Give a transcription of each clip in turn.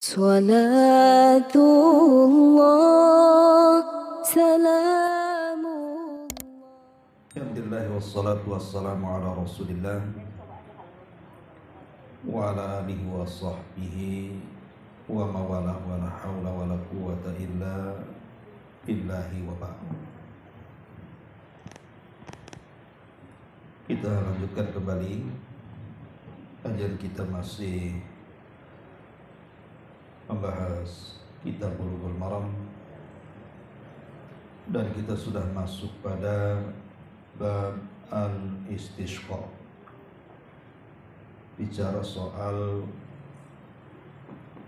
Salatullah, salamullah. Alhamdulillah wassalatu wassalamu ala rasulillah wa ala alihi wa sahbihi wa mawalah wa la hawla wa la quwata illa billahi wa ba'd. Kita lanjutkan kembali kajian kita, masih membahas kitab Bulughul Maram, dan kita sudah masuk pada bab al-istisqa, bicara soal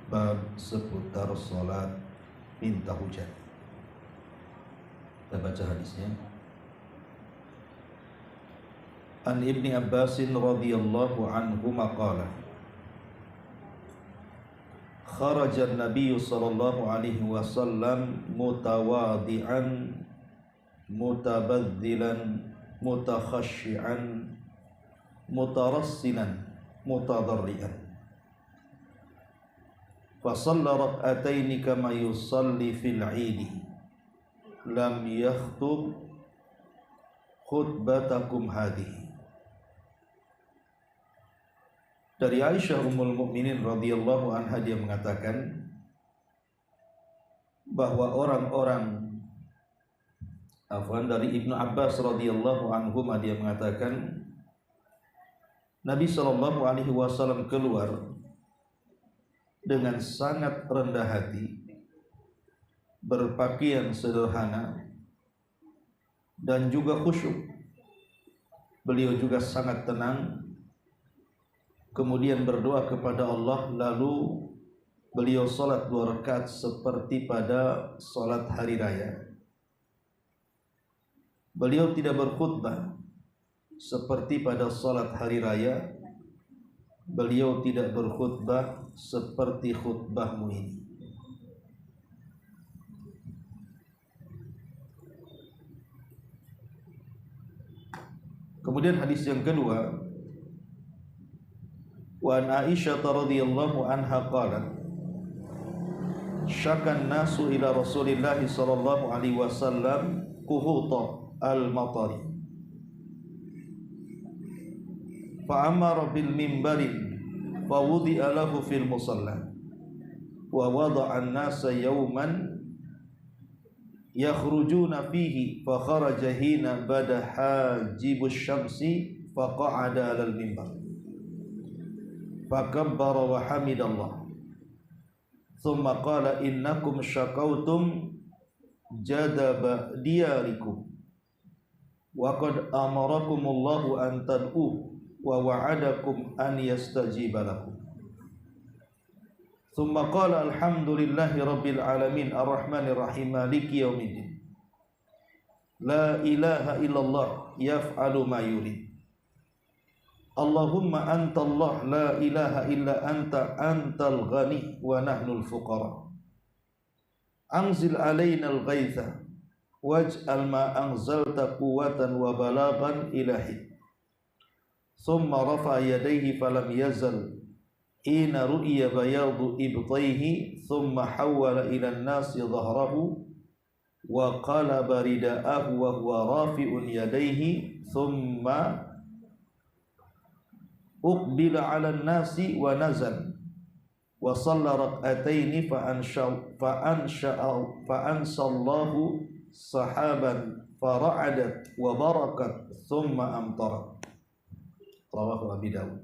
bab seputar salat minta hujan. Kita baca hadisnya. An Ibni Abbasin radhiyallahu anhu qala kharaja an-nabiy sallallahu alaihi wasallam mutawadi'an mutabaddilan mutakhashshi'an mutarassilan mutadarrian fa shalla rak'ataini kama yusalli fil 'idi lam yakhtub khutbatakum hadhihi. Dari Aisyah Ummul Mukminin radhiyallahu anha, dia mengatakan bahwa dari Ibnu Abbas radhiyallahu anhu, dia mengatakan Nabi sallallahu alaihi wasallam keluar dengan sangat rendah hati, berpakaian sederhana dan juga khusyuk. Beliau juga sangat tenang, kemudian berdoa kepada Allah, lalu beliau salat 2 rakaat seperti pada salat hari raya. Beliau tidak berkhutbah seperti pada salat hari raya. Beliau tidak berkhutbah seperti khutbahmu ini. Kemudian hadis yang kedua, wa an Aisyah radhiyallahu anha qalat syakan nasu ila Rasulillah sallallahu alaihi wasallam kuhuta al-matari fa amara bil mimbarin fa wudi'a lahu fil musalla wa wada'a an-nasa yawman yakhrujuna fihi fa kharaja hina bada hajibus syamsi fa qa'ada alal mimbar fakabbara wa hamidallah thumma qala innakum syakautum jadaba diyarikum wa qad amarakumullahu an tad'u wa wa'adakum an yastajiba lakum. Thumma qala alhamdulillahi rabbil alamin arrahmanir rahim maliki yaumiddin la ilaha illallah yaf'alu ma yurid Allahumma anta Allah la ilaha illa anta antal ghani wa nahnul fuqara anzil alaina al-ghaitha waj'al ma anzalta quwwatan wa balaghan ilahi. Thumma rafa'a yadayhi falam yazal ina ru'ya bayadu ibtayhi thumma hawwala ila an-nasi dhahrahu wa qalaba rida'ahu wa huwa rafi'un yadayhi thumma uqbila 'ala an-nasi wa nazal wa shalla rak'ataini fa ansallahu sahaban fara'adat wa barakat thumma amtarat. Rawahu Abi Dawud.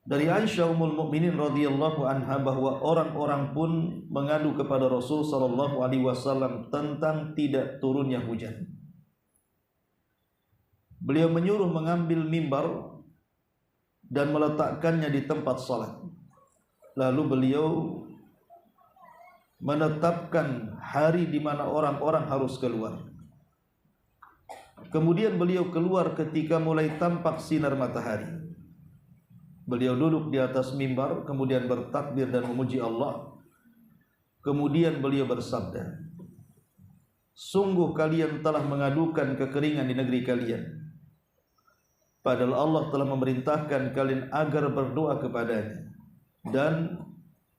Dari Aisyah Ummul Mukminin radhiyallahu anha bahwa orang-orang pun mengadu kepada Rasul sallallahu alaihi wasallam tentang tidak turunnya hujan. Beliau menyuruh mengambil mimbar dan meletakkannya di tempat salat. Lalu beliau menetapkan hari di mana orang-orang harus keluar. Kemudian beliau keluar ketika mulai tampak sinar matahari. Beliau duduk di atas mimbar, kemudian bertakbir dan memuji Allah. Kemudian beliau bersabda, sungguh kalian telah mengadukan kekeringan di negeri kalian. padahal Allah telah memerintahkan kalian agar berdoa kepadanya, dan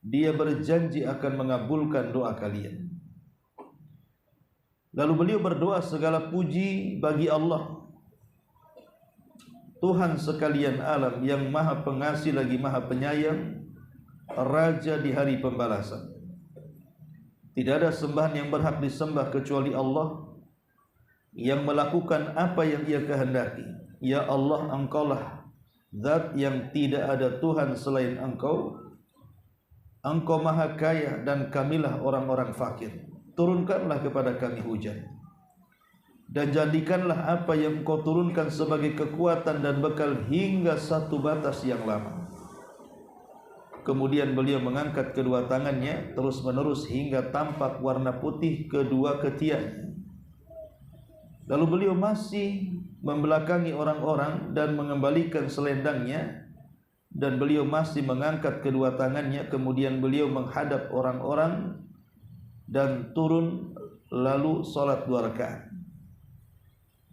Dia berjanji akan mengabulkan doa kalian. Lalu beliau berdoa, segala puji bagi Allah, Tuhan sekalian alam, yang maha pengasih lagi maha penyayang, Raja di hari pembalasan. Tidak ada sembahan yang berhak disembah kecuali Allah, yang melakukan apa yang Ia kehendaki. Ya Allah, Engkaulah Zat yang tidak ada Tuhan selain Engkau. Engkau maha kaya dan kamilah orang-orang fakir. Turunkanlah kepada kami hujan, dan jadikanlah apa yang Engkau turunkan sebagai kekuatan dan bekal hingga satu batas yang lama. Kemudian beliau mengangkat kedua tangannya terus menerus hingga tampak warna putih kedua ketiaknya. Lalu beliau masih membelakangi orang-orang dan mengembalikan selendangnya, dan beliau masih mengangkat kedua tangannya. Kemudian beliau menghadap orang-orang dan turun, lalu salat 2 rakaat.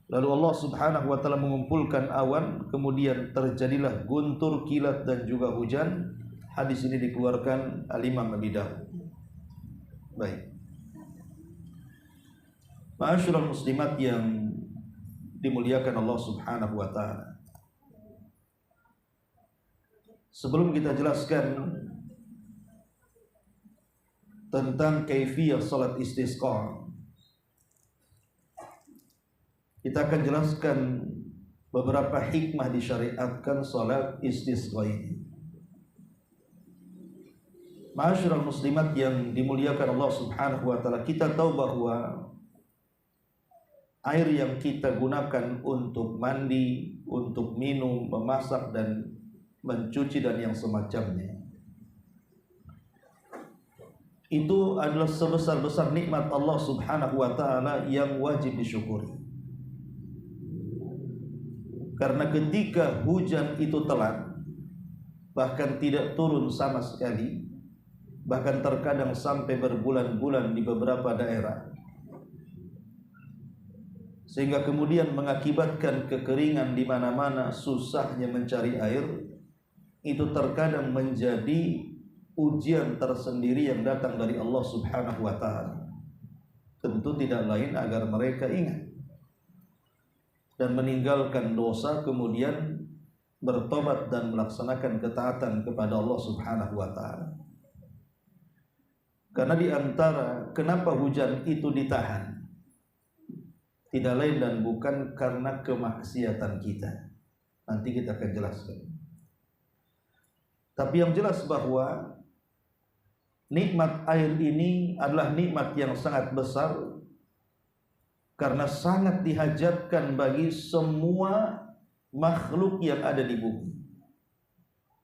Lalu Allah Subhanahu wa taala mengumpulkan awan, kemudian terjadilah guntur, kilat dan juga hujan. Hadis ini dikeluarkan Al-Imam Abi Dawud. Baik. Ma'asyiral muslimat yang dimuliakan Allah Subhanahu wa taala. Sebelum kita jelaskan tentang kaifiyah salat istisqa, kita akan jelaskan beberapa hikmah disyariatkan salat istisqa ini. Ma'asyiral muslimat yang dimuliakan Allah Subhanahu wa taala, kita tahu bahwa air yang kita gunakan untuk mandi, untuk minum, memasak dan mencuci dan yang semacamnya, itu adalah sebesar-besar nikmat Allah Subhanahu wa taala yang wajib disyukuri. Karena ketika hujan itu telat, bahkan tidak turun sama sekali, bahkan terkadang sampai berbulan-bulan di beberapa daerah, sehingga kemudian mengakibatkan kekeringan di mana-mana, susahnya mencari air, itu terkadang menjadi ujian tersendiri yang datang dari Allah Subhanahu wa taala. Tentu tidak lain agar mereka ingat dan meninggalkan dosa, kemudian bertobat dan melaksanakan ketaatan kepada Allah Subhanahu wa taala. Karena di antara kenapa hujan itu ditahan, tidak lain dan bukan karena kemaksiatan kita. Nanti kita akan jelaskan. Tapi yang jelas bahwa nikmat air ini adalah nikmat yang sangat besar, karena sangat dihajatkan bagi semua makhluk yang ada di bumi.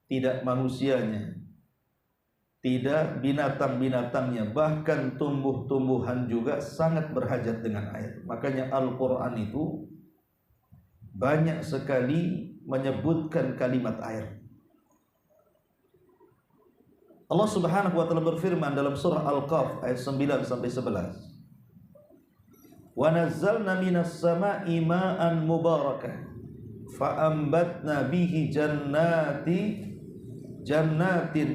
Tidak manusianya, tidak binatang-binatangnya, bahkan tumbuh-tumbuhan juga sangat berhajat dengan air. Makanya Al-Quran itu banyak sekali menyebutkan kalimat air. Allah Subhanahu wa taala berfirman dalam surah Al-Qaf ayat 9 sampai 11. Wa nazzalna minas sama'i ma'an mubarakan fa ambatna bihi jannatin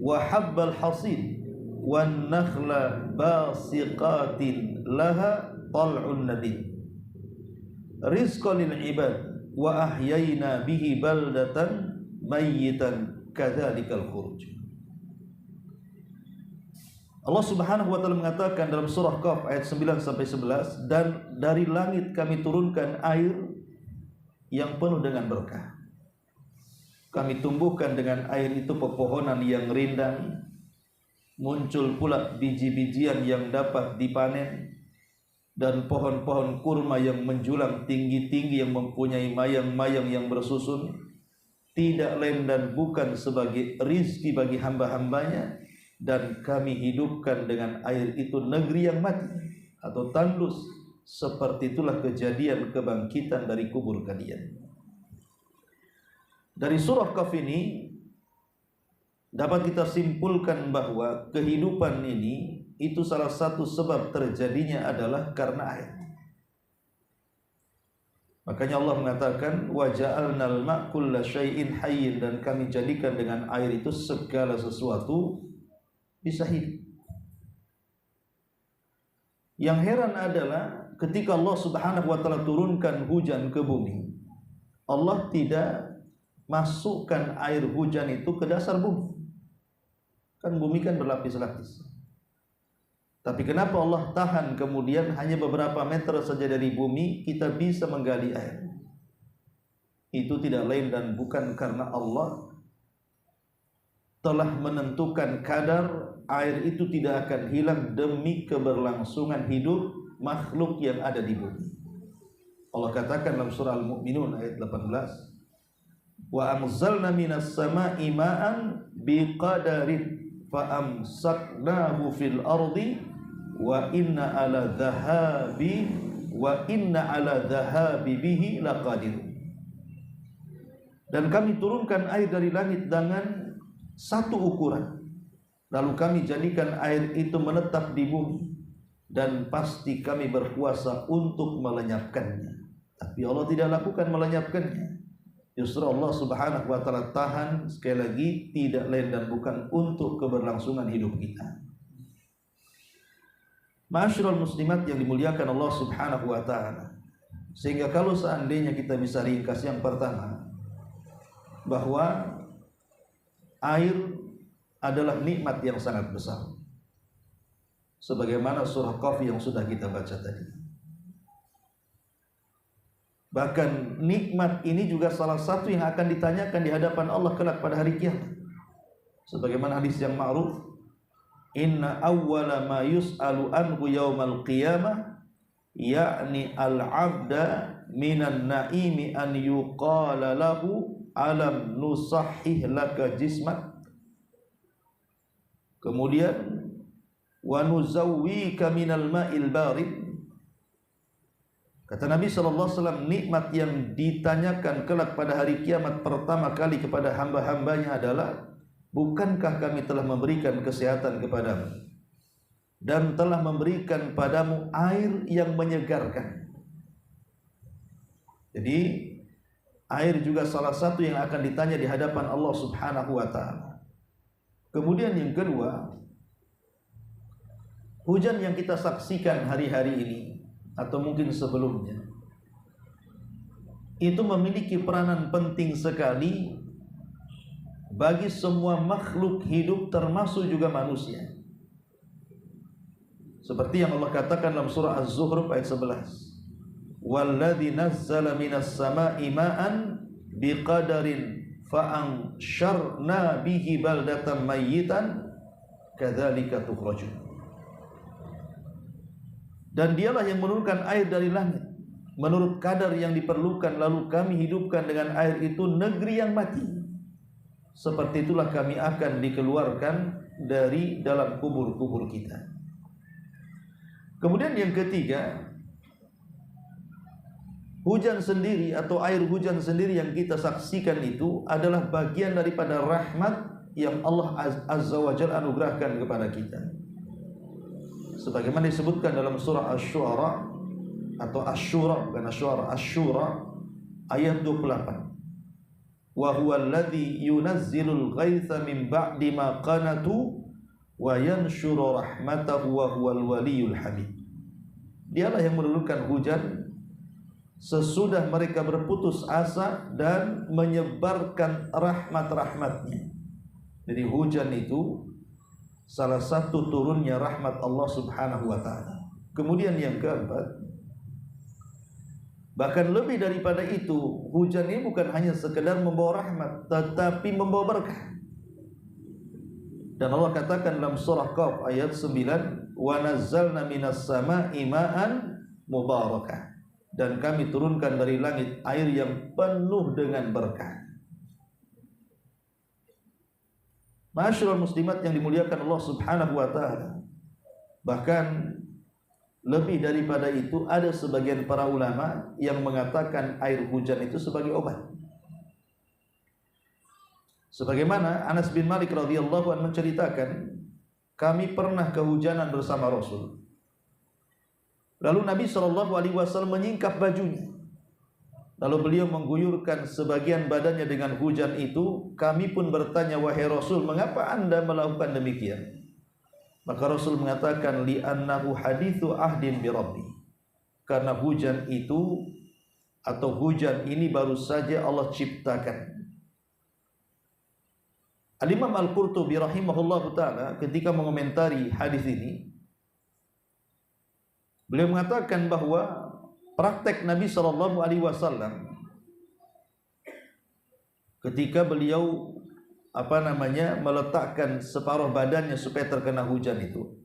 wa habbal hasid wan nakhla basiqatin laha tal'un nadid rizqan lil ibad wa ahyayna bihi baldatan mayyitan kadzalikal khuruj. Allah Subhanahu wa taala mengatakan dalam surah Qaf ayat 9 sampai 11, dan dari langit kami turunkan air yang penuh dengan berkah. Kami tumbuhkan dengan air itu pepohonan yang rindang, muncul pula biji-bijian yang dapat dipanen, dan pohon-pohon kurma yang menjulang tinggi-tinggi yang mempunyai mayang-mayang yang bersusun, tidak lain dan bukan sebagai rizki bagi hamba-hambanya. Dan kami hidupkan dengan air itu negeri yang mati atau tandus. Seperti itulah kejadian kebangkitan dari kubur kalian. Dari surah Qaf ini dapat kita simpulkan bahwa kehidupan ini itu salah satu sebab terjadinya adalah karena air. Makanya Allah mengatakan wa ja'alnal ma' kulla syai'in hayyin, dan kami jadikan dengan air itu segala sesuatu bisa hidup. Yang heran adalah ketika Allah Subhanahu wa taala turunkan hujan ke bumi, Allah tidak masukkan air hujan itu ke dasar bumi. Kan bumi kan berlapis-lapis. Tapi kenapa Allah tahan kemudian hanya beberapa meter saja dari bumi kita bisa menggali air? Itu tidak lain dan bukan karena Allah telah menentukan kadar air itu tidak akan hilang demi keberlangsungan hidup makhluk yang ada di bumi. Allah katakan dalam surah Al-Mu'minun ayat 18, wa anzalna minas sama'i ma'an biqadarin fa amsaknahu fil ardi wa inna ala dhahabi bihi laqadir. Dan kami turunkan air dari langit dengan satu ukuran, lalu kami jadikan air itu menetap di bumi, dan pasti kami berkuasa untuk melenyapkannya. Tapi Allah tidak lakukan melenyapkannya. Justru Allah Subhanahu wa taala tahan, sekali lagi tidak lain dan bukan untuk keberlangsungan hidup kita. Ma'asyiral muslimat yang dimuliakan Allah Subhanahu wa taala. Sehingga kalau seandainya kita bisa ringkas, yang pertama, bahwa air adalah nikmat yang sangat besar. Sebagaimana surah Qaf yang sudah kita baca tadi. Bahkan nikmat ini juga salah satu yang akan ditanyakan di hadapan Allah kelak pada hari kiamat. Sebagaimana hadis yang ma'ruf, inna awwala ma yus'alu anhu yaumal qiyamah yakni al-'abda minan na'imi an yuqala lahu alam nusahhih laka jismak. Kemudian wa nuzawwika minal ma'il barid. Kata Nabi SAW, nikmat yang ditanyakan kelak pada hari kiamat pertama kali kepada hamba-hambanya adalah, bukankah kami telah memberikan kesehatan kepadamu dan telah memberikan padamu air yang menyegarkan. Jadi air juga salah satu yang akan ditanya di hadapan Allah Subhanahu wa taala. Kemudian yang kedua, hujan yang kita saksikan hari-hari ini atau mungkin sebelumnya itu memiliki peranan penting sekali bagi semua makhluk hidup termasuk juga manusia. Seperti yang Allah katakan dalam surah Az-Zukhruf ayat 11, walladzi nazzala minas sama'i ma'an biqadarin fa'ansyarna bihi baldatan mayyitan kadzalika tukhrajun. Dan dialah yang menurunkan air dari langit menurut kadar yang diperlukan, lalu kami hidupkan dengan air itu negeri yang mati. Seperti itulah kami akan dikeluarkan dari dalam kubur-kubur kita. Kemudian yang ketiga, hujan sendiri atau air hujan sendiri yang kita saksikan itu adalah bagian daripada rahmat yang Allah Azza wa Jalla anugerahkan kepada kita. Sebagaimana disebutkan dalam surah Asy-Syu'ara atau Asy-Syura, bukan Asy-Syu'ara, Asy-Syura ayat 28. Wa huwal ladzi yunazzilul ghaitsa min ba'di ma qanatu wa yanshuru rahmatahu wa huwal waliyul hamid. Dialah yang menurunkan hujan sesudah mereka berputus asa dan menyebarkan rahmat-rahmatnya. Jadi hujan itu salah satu turunnya rahmat Allah Subhanahu wa taala. Kemudian yang keempat, bahkan lebih daripada itu, hujan ini bukan hanya sekedar membawa rahmat, tetapi membawa berkah. Dan Allah katakan dalam surah Qaf ayat 9, wa nazzalna minas sama'i ma'an mubarakah. Dan kami turunkan dari langit air yang penuh dengan berkah. Ma'asyiral muslimat yang dimuliakan Allah Subhanahu wa taala. Bahkan lebih daripada itu, ada sebagian para ulama yang mengatakan air hujan itu sebagai obat. Sebagaimana Anas bin Malik radhiyallahu anhu menceritakan, kami pernah kehujanan bersama Rasul. Lalu Nabi SAW menyingkap bajunya. Lalu beliau mengguyurkan sebagian badannya dengan hujan itu. Kami pun bertanya, wahai Rasul, mengapa anda melakukan demikian? Maka Rasul mengatakan, li'annahu hadithu ahdin bi Rabbi. Karena hujan itu atau hujan ini baru saja Allah ciptakan. Al-Imam Al-Qurtubi rahimahullahu ta'ala ketika mengomentari hadis ini, beliau mengatakan bahwa praktek Nabi SAW ketika beliau meletakkan separuh badannya supaya terkena hujan itu.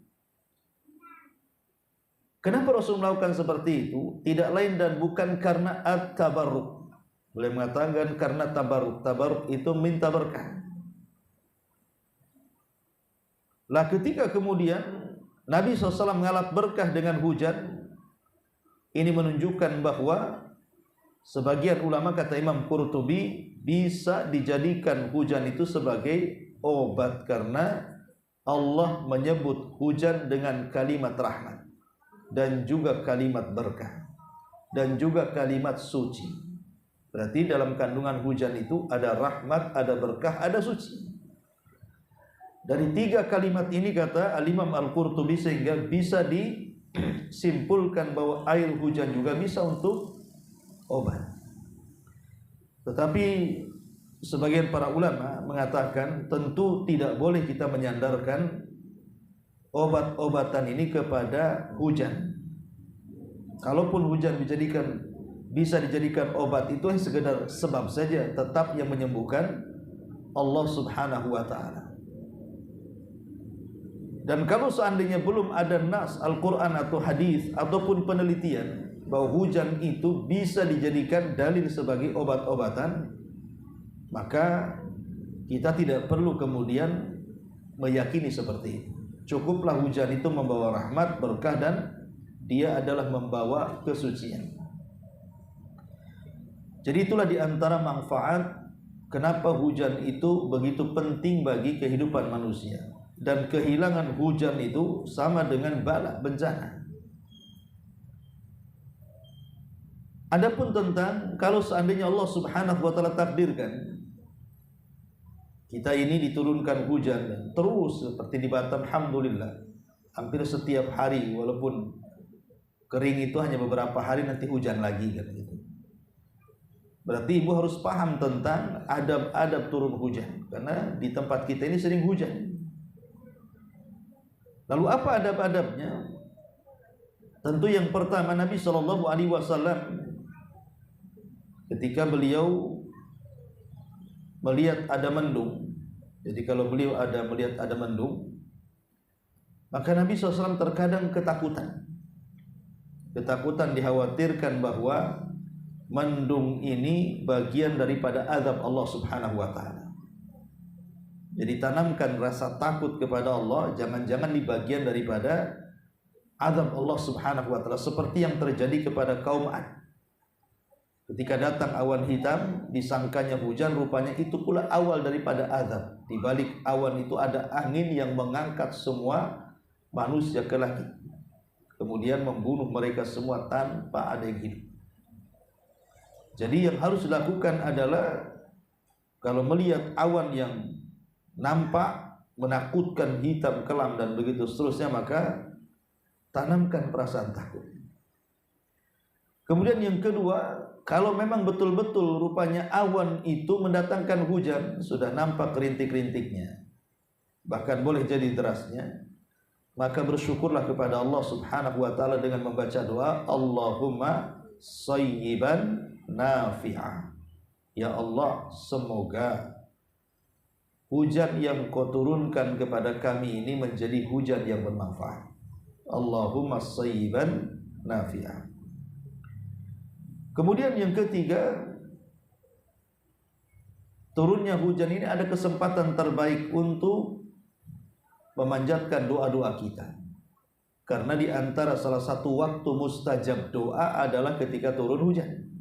Kenapa Rasul melakukan seperti itu? Tidak lain dan bukan karena at-tabarruk. Beliau mengatakan karena tabarruk. Tabarruk itu minta berkah. Lah ketika kemudian Nabi SAW mengalap berkah dengan hujan, ini menunjukkan bahwa sebagian ulama, kata Imam Qurtubi, bisa dijadikan hujan itu sebagai obat karena Allah menyebut hujan dengan kalimat rahmat dan juga kalimat berkah dan juga kalimat suci. Berarti dalam kandungan hujan itu ada rahmat, ada berkah, ada suci. Dari tiga kalimat ini, kata Al-Imam Al-Qurtubi, sehingga bisa disimpulkan bahwa air hujan juga bisa untuk obat. Tetapi sebagian para ulama mengatakan tentu tidak boleh kita menyandarkan obat-obatan ini kepada hujan. Kalaupun hujan bisa dijadikan obat, itu sekedar sebab saja, tetap yang menyembuhkan Allah Subhanahu wa ta'ala. Dan kalau seandainya belum ada nas Al-Quran atau hadis ataupun penelitian bahwa hujan itu bisa dijadikan dalil sebagai obat-obatan, maka kita tidak perlu kemudian meyakini seperti itu. Cukuplah hujan itu membawa rahmat, berkah, dan dia adalah membawa kesucian. Jadi itulah diantara manfaat kenapa hujan itu begitu penting bagi kehidupan manusia. Dan kehilangan hujan itu sama dengan bala, bencana. Adapun tentang kalau seandainya Allah Subhanahu wa ta'ala takdirkan kita ini diturunkan hujan dan terus seperti di Batam, alhamdulillah, hampir setiap hari, walaupun kering itu hanya beberapa hari, nanti hujan lagi kan gitu. Berarti ibu harus paham tentang adab-adab turun hujan, karena di tempat kita ini sering hujan. Lalu apa adab-adabnya? Tentu yang pertama, Nabi SAW ketika beliau melihat ada mendung, jadi kalau beliau melihat ada mendung, maka Nabi SAW terkadang ketakutan. Ketakutan, dikhawatirkan bahwa mendung ini bagian daripada azab Allah Subhanahu wa ta'ala. Jadi tanamkan rasa takut kepada Allah, jangan-jangan di bagian daripada azab Allah Subhanahu wa ta'ala, seperti yang terjadi kepada kaum Ad. Ketika datang awan hitam, disangkanya hujan, rupanya itu pula awal daripada azab. Di balik awan itu ada angin yang mengangkat semua manusia ke langit, kemudian membunuh mereka semua tanpa ada yang hidup. Jadi yang harus dilakukan adalah kalau melihat awan yang nampak menakutkan, hitam, kelam, dan begitu seterusnya, maka tanamkan perasaan takut. Kemudian yang kedua, kalau memang betul-betul rupanya awan itu mendatangkan hujan, sudah nampak rintik-rintiknya, bahkan boleh jadi derasnya, maka bersyukurlah kepada Allah Subhanahu wa ta'ala dengan membaca doa, Allahumma sayyiban nafi'ah. Ya Allah, semoga hujan yang kau turunkan kepada kami ini menjadi hujan yang bermanfaat. Allahumma sayyiban nafi'ah. Kemudian yang ketiga, turunnya hujan ini ada kesempatan terbaik untuk memanjatkan doa-doa kita. Karena di antara salah satu waktu mustajab doa adalah ketika turun hujan.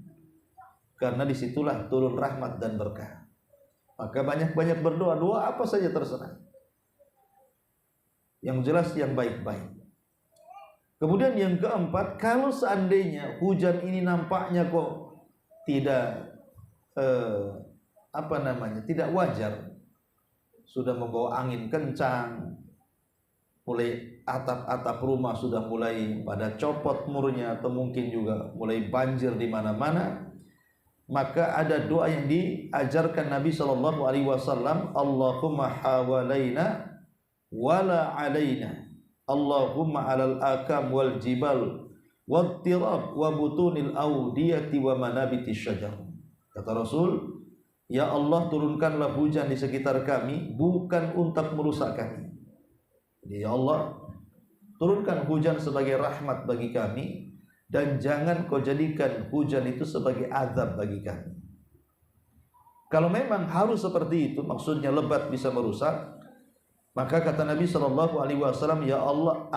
Karena disitulah turun rahmat dan berkah. Maka banyak-banyak berdoa, doa apa saja terserah. Yang jelas yang baik-baik. Kemudian yang keempat, kalau seandainya hujan ini nampaknya kok tidak tidak wajar, sudah membawa angin kencang, mulai atap-atap rumah sudah mulai pada copot murnya, atau mungkin juga mulai banjir di mana-mana, maka ada doa yang diajarkan Nabi sallallahu alaihi wasallam, Allahumma hawalaina wala alaina, Allahumma alal akam wal jibal wattirab wa butunil audiyati wa manabitis syajar. Kata Rasul, ya Allah, turunkanlah hujan di sekitar kami, bukan untuk merusak kami. Jadi ya Allah, turunkan hujan sebagai rahmat bagi kami, dan jangan kau jadikan hujan itu sebagai azab bagi kami. Kalau memang harus seperti itu, maksudnya lebat bisa merusak, maka kata Nabi sallallahu alaihi wasallam, ya Allah,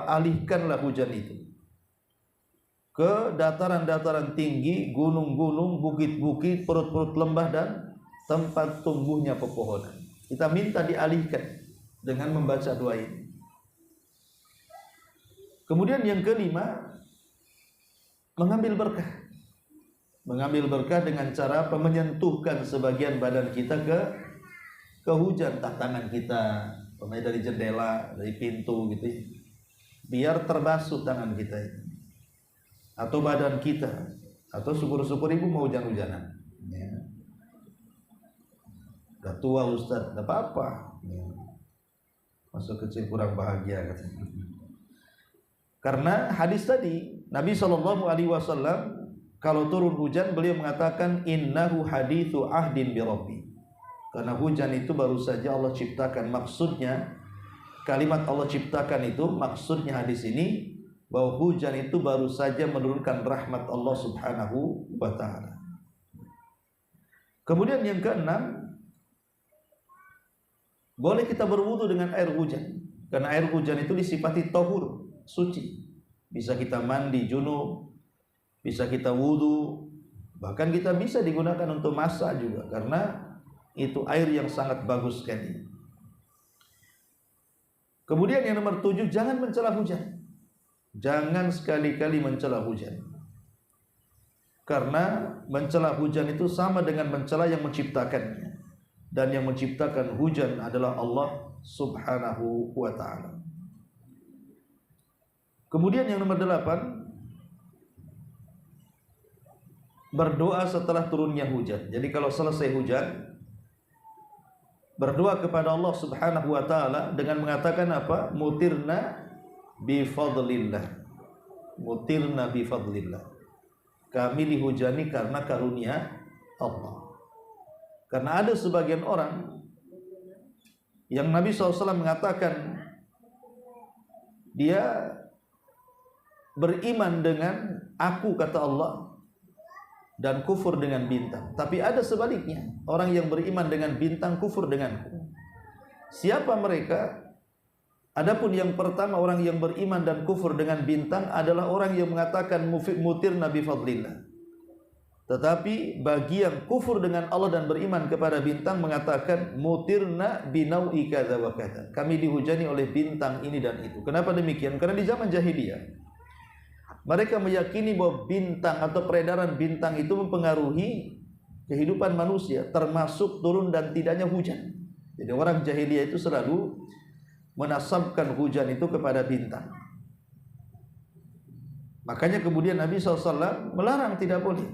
alihkanlah hujan itu ke dataran-dataran tinggi, gunung-gunung, bukit-bukit, perut-perut lembah, dan tempat tumbuhnya pepohonan. Kita minta dialihkan dengan membaca doa ini. Kemudian yang kelima, mengambil berkah. Mengambil berkah dengan cara menyentuhkan sebagian badan kita ke hujan, tangan kita, dari jendela, dari pintu gitu, biar terbasuh tangan kita itu, atau badan kita, atau syukur-syukur ibu mau hujan-hujanan, ya. Udah tua Ustaz, tidak apa-apa, ya. Masuk kecil kurang bahagia katanya. Karena hadis tadi Nabi sallallahu alaihi wasallam kalau turun hujan beliau mengatakan innahu haditsu ahdin bi rabbi. Karena hujan itu baru saja Allah ciptakan. Maksudnya kalimat Allah ciptakan itu, maksudnya hadis ini bahwa hujan itu baru saja menurunkan rahmat Allah subhanahu wa ta'ala. Kemudian yang keenam, boleh kita berwudu dengan air hujan, karena air hujan itu disifati tahur, suci. Bisa kita mandi junub, bisa kita wudu, bahkan kita bisa digunakan untuk masak juga, karena itu air yang sangat bagus sekali. Kemudian yang nomor 7, jangan mencela hujan. Jangan sekali-kali mencela hujan, karena mencela hujan itu sama dengan mencela yang menciptakannya, dan yang menciptakan hujan adalah Allah subhanahu wa ta'ala. Kemudian yang nomor 8, berdoa setelah turunnya hujan. Jadi kalau selesai hujan, berdoa kepada Allah subhanahu wa ta'ala dengan mengatakan apa? Mutirna bifadlillah, mutirna bifadlillah, kami dihujani karena karunia Allah. Karena ada sebagian orang yang Nabi SAW mengatakan dia beriman dengan aku, kata Allah, dan kufur dengan bintang. Tapi ada sebaliknya, orang yang beriman dengan bintang, kufur denganku. Siapa mereka? Adapun yang pertama, orang yang beriman dan kufur dengan bintang adalah orang yang mengatakan mutirna bifadlillah. Tetapi bagi yang kufur dengan Allah dan beriman kepada bintang mengatakan mutirna binau'i kadza wa kadza, kami dihujani oleh bintang ini dan itu. Kenapa demikian? Karena di zaman jahiliyah mereka meyakini bahwa bintang atau peredaran bintang itu mempengaruhi kehidupan manusia, termasuk turun dan tidaknya hujan. Jadi orang jahiliyah itu selalu menasabkan hujan itu kepada bintang. Makanya kemudian Nabi SAW melarang, tidak boleh.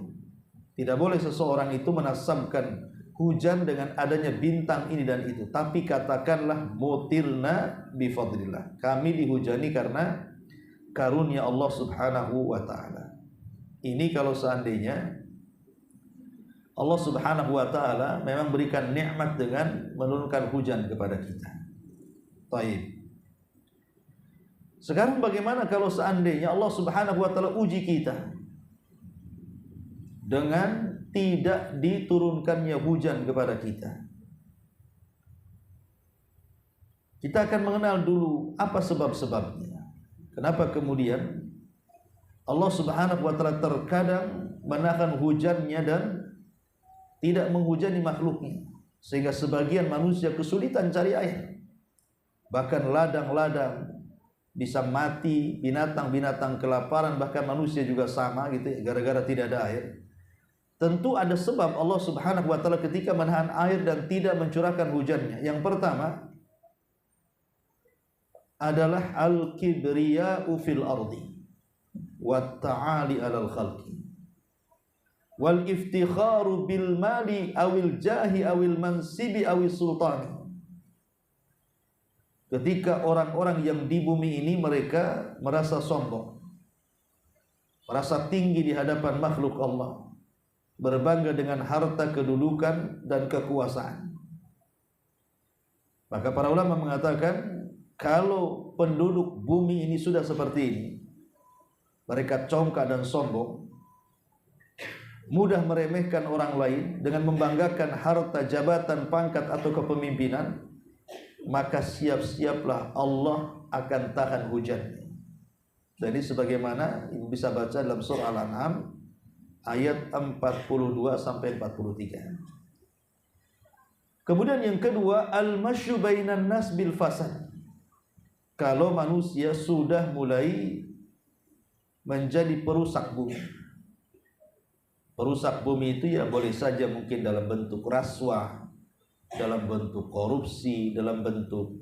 Tidak boleh seseorang itu menasabkan hujan dengan adanya bintang ini dan itu. Tapi katakanlah mutirna bifadlillah, kami dihujani karena karunia Allah subhanahu wa ta'ala. Ini kalau seandainya Allah subhanahu wa ta'ala memang berikan nikmat dengan menurunkan hujan kepada kita. Taib. Sekarang bagaimana kalau seandainya Allah subhanahu wa ta'ala uji kita dengan tidak diturunkannya hujan kepada kita? Kita akan mengenal dulu apa sebab-sebabnya. Kenapa kemudian Allah subhanahu wa ta'ala terkadang menahan hujannya dan tidak menghujani makhluknya, sehingga sebagian manusia kesulitan cari air. Bahkan ladang-ladang bisa mati, binatang-binatang kelaparan, bahkan manusia juga sama gitu ya, gara-gara tidak ada air. tentu ada sebab Allah Subhanahu wa taala ketika menahan air dan tidak mencurahkan hujannya. Yang pertama adalah al-kibriya'u fil ardi wat ta'ali 'alal khalqi wal iftikharu bil mali awil jahi awil mansibi awil sultani. Ketika orang-orang yang di bumi ini mereka merasa sombong, merasa tinggi di hadapan makhluk Allah, berbangga dengan harta, kedudukan dan kekuasaan. Maka para ulama mengatakan kalau penduduk bumi ini sudah seperti ini, mereka congkak dan sombong, mudah meremehkan orang lain dengan membanggakan harta, jabatan, pangkat atau kepemimpinan, maka siap-siaplah Allah akan tahan hujannya. Dan ini sebagaimana Ibu bisa baca dalam surah Al-An'am ayat 42 sampai 43. Kemudian yang kedua, al-masyu bainan nas bil fasad. Kalau manusia sudah mulai menjadi perusak bumi. Perusak bumi itu ya boleh saja mungkin dalam bentuk rasuah, dalam bentuk korupsi, dalam bentuk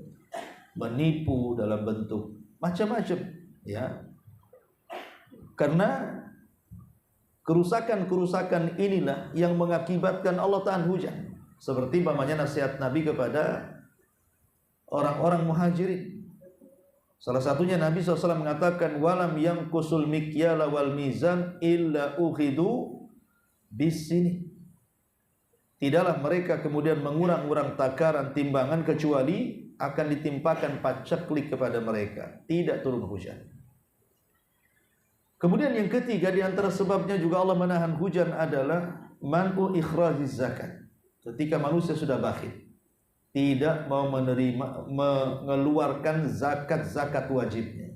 menipu, dalam bentuk macam-macam, ya. Karena kerusakan-kerusakan inilah yang mengakibatkan Allah tahan hujan. Seperti umpamanya nasihat Nabi kepada orang-orang muhajirin. Salah satunya Nabi SAW mengatakan, walam yangkusul mikyala wal mizan illa ukhidu bisini. Tidaklah mereka kemudian mengurang-urang takaran timbangan kecuali akan ditimpakan paceklik kepada mereka, tidak turun hujan. Kemudian yang ketiga di antara sebabnya juga Allah menahan hujan adalah man'u ikhrajiz zakat. Ketika manusia sudah bakhil, tidak mau mengeluarkan zakat wajibnya.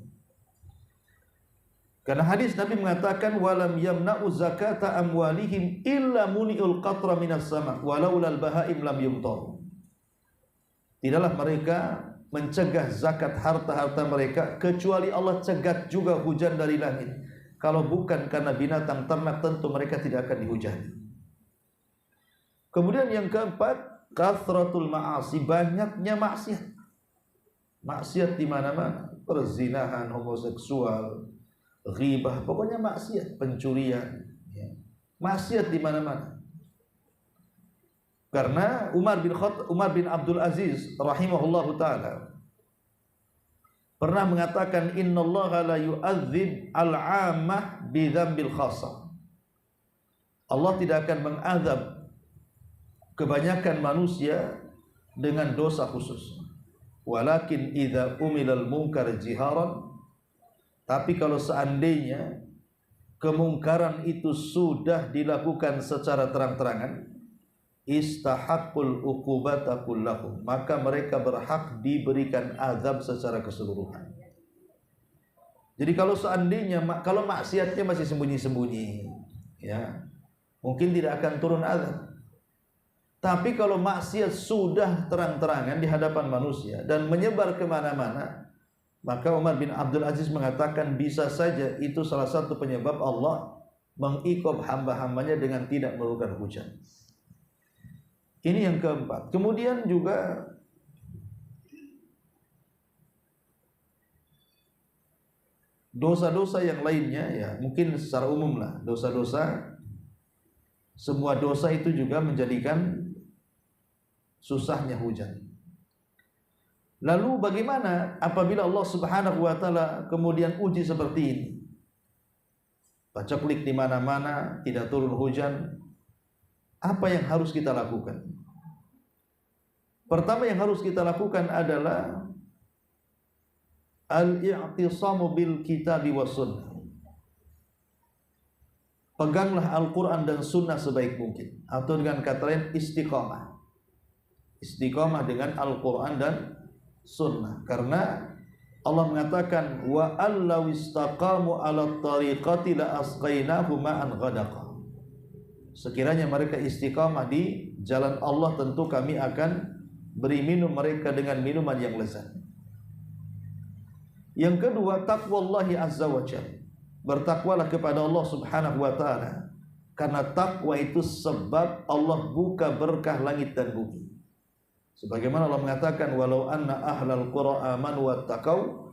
Karena hadis Nabi mengatakan walam yamna'u zakata amwalihim illa muni'ul qatra minas sama walaulal bahaim lam yumtar. Tidaklah mereka mencegah zakat harta-harta mereka kecuali Allah cegat juga hujan dari langit. Kalau bukan karena binatang ternak tentu mereka tidak akan dihujani. Kemudian yang keempat, kathratul ma'asi, banyaknya maksiat. Maksiat di mana-mana, perzinahan, homoseksual, ghibah, pokoknya maksiat, pencurian, ya. Maksiat di mana-mana. Karena Umar bin Abdul Aziz rahimahullahu taala pernah mengatakan innallaha la yu'adzib al-'ammah bi dzambil khassah. Allah tidak akan mengazab kebanyakan manusia dengan dosa khusus. Walakin idza umilal munkar jiharan, tapi kalau seandainya kemungkaran itu sudah dilakukan secara terang-terangan, istahaqqul uqubata kullahum, maka mereka berhak diberikan azab secara keseluruhan. Jadi kalau seandainya kalau maksiatnya masih sembunyi-sembunyi, ya, mungkin tidak akan turun azab. Tapi kalau maksiat sudah terang-terangan di hadapan manusia dan menyebar kemana-mana, maka Umar bin Abdul Aziz mengatakan bisa saja itu salah satu penyebab Allah mengiqab hamba-hambanya dengan tidak menurunkan hujan. Ini yang keempat. Kemudian juga dosa-dosa yang lainnya, ya mungkin secara umum lah, dosa-dosa, semua dosa itu juga menjadikan susahnya hujan. Lalu bagaimana apabila Allah Subhanahu wa taala kemudian uji seperti ini? Paceklik di mana-mana, tidak turun hujan. Apa yang harus kita lakukan? Pertama yang harus kita lakukan adalah al-i'tisamu bil kitabi was sunnah. Peganglah Al-Quran dan Sunnah sebaik mungkin, atau dengan kata lain istiqamah. Istiqamah dengan Al-Quran dan Sunnah. Karena Allah mengatakan wa allaw istaqamu 'ala tariqati la asqainahu ma'an ghadaqa. Sekiranya mereka istiqamah di jalan Allah, tentu kami akan beri minum mereka dengan minuman yang lezat. Yang kedua, taqwallahi azza wa jalla. Bertakwalah kepada Allah Subhanahu wa taala Karena takwa itu sebab Allah buka berkah langit dan bumi. Sebagaimana Allah mengatakan, walau anna ahlal qura amanu wattaqau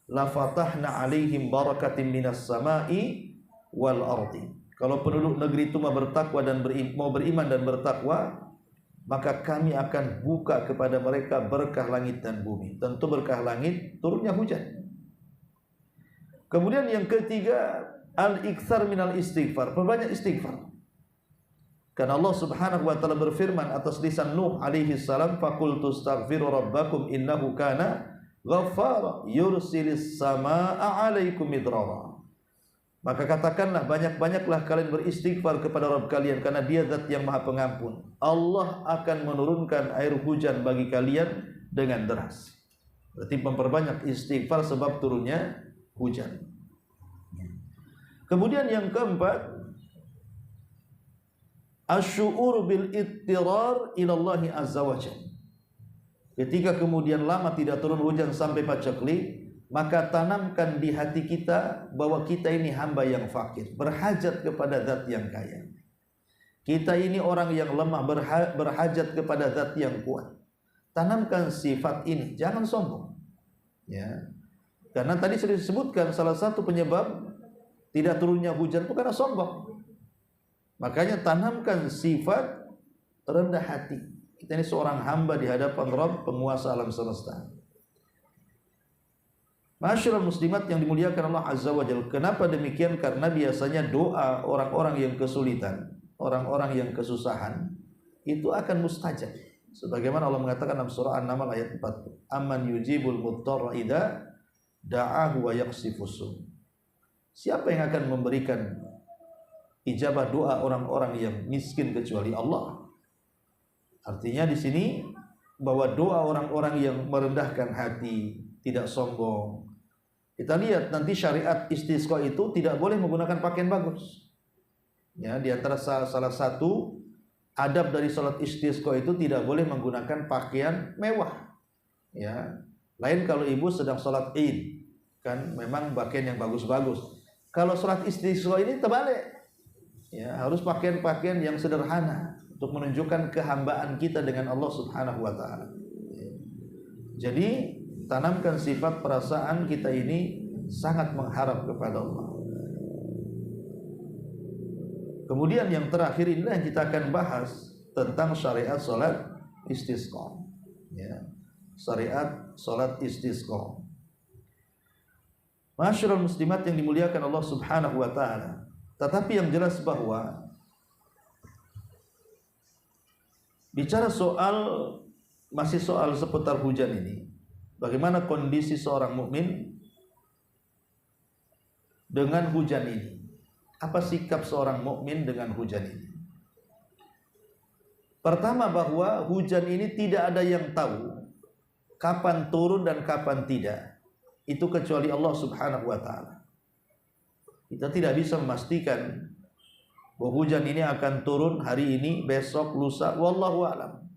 la fatahna alaihim barakatin minas sama'i wal ardi. Kalau penduduk negeri itu mau bertakwa dan mau beriman dan bertakwa, maka kami akan buka kepada mereka berkah langit dan bumi. Tentu berkah langit, turunnya hujan. Kemudian yang ketiga, al-iktsar minal istighfar, perbanyak istighfar. Karena Allah Subhanahu wa taala berfirman atas lisan Nuh alaihi salam, faqultu astaghfiru rabbakum innahu kana ghaffara yursilis samaa'a 'alaikum midrara. Maka katakanlah, banyak-banyaklah kalian beristighfar kepada Rabb kalian, karena Dia Zat yang Maha Pengampun. Allah akan menurunkan air hujan bagi kalian dengan deras. Berarti memperbanyak istighfar sebab turunnya hujan. Kemudian yang keempat, asy'ur bil ittirar ila Allah azza wa jalla. Ketika kemudian lama tidak turun hujan sampai paceklik, maka tanamkan di hati kita bahwa kita ini hamba yang fakir, berhajat kepada Zat yang kaya. Kita ini orang yang lemah, berhajat kepada Zat yang kuat. Tanamkan sifat ini, jangan sombong. Ya. Karena tadi sudah disebutkan salah satu penyebab tidak turunnya hujan itu karena sombong. Makanya tanamkan sifat rendah hati. Kita ini seorang hamba di hadapan Rabb, penguasa alam semesta. Masyaallah muslimat yang dimuliakan Allah Azza wa Jalla. Kenapa demikian? Karena biasanya doa orang-orang yang kesulitan, orang-orang yang kesusahan itu akan mustajab. Sebagaimana Allah mengatakan dalam surah An-Naml ayat 40, amman yujibul mudtarra idza da'ahu wa yaksifus su'. Siapa yang akan memberikan ijabah doa orang-orang yang miskin kecuali Allah? Artinya di sini bahwa doa orang-orang yang merendahkan hati, tidak sombong. Kita lihat nanti syariat istisqa itu tidak boleh menggunakan pakaian bagus. Ya, di antara salah satu adab dari salat istisqa itu tidak boleh menggunakan pakaian mewah. Ya, lain kalau ibu sedang salat Id, kan memang pakaian yang bagus-bagus. Kalau salat istisqa ini terbalik. Ya, harus pakaian-pakaian yang sederhana untuk menunjukkan kehambaan kita dengan Allah Subhanahu wa taala. Jadi tanamkan sifat perasaan kita ini sangat mengharap kepada Allah. Kemudian yang terakhir inilah yang kita akan bahas tentang syariat salat istisqa. Ya, syariat salat istisqa. Masyaallah muslimat yang dimuliakan Allah Subhanahu wa taala. Tetapi yang jelas bahwa bicara masih soal seputar hujan ini, bagaimana kondisi seorang mukmin dengan hujan ini? Apa sikap seorang mukmin dengan hujan ini? Pertama, bahwa hujan ini tidak ada yang tahu kapan turun dan kapan tidak. Itu kecuali Allah Subhanahu wa taala. Kita tidak bisa memastikan bahwa hujan ini akan turun hari ini, besok, lusa, wallahu a'lam.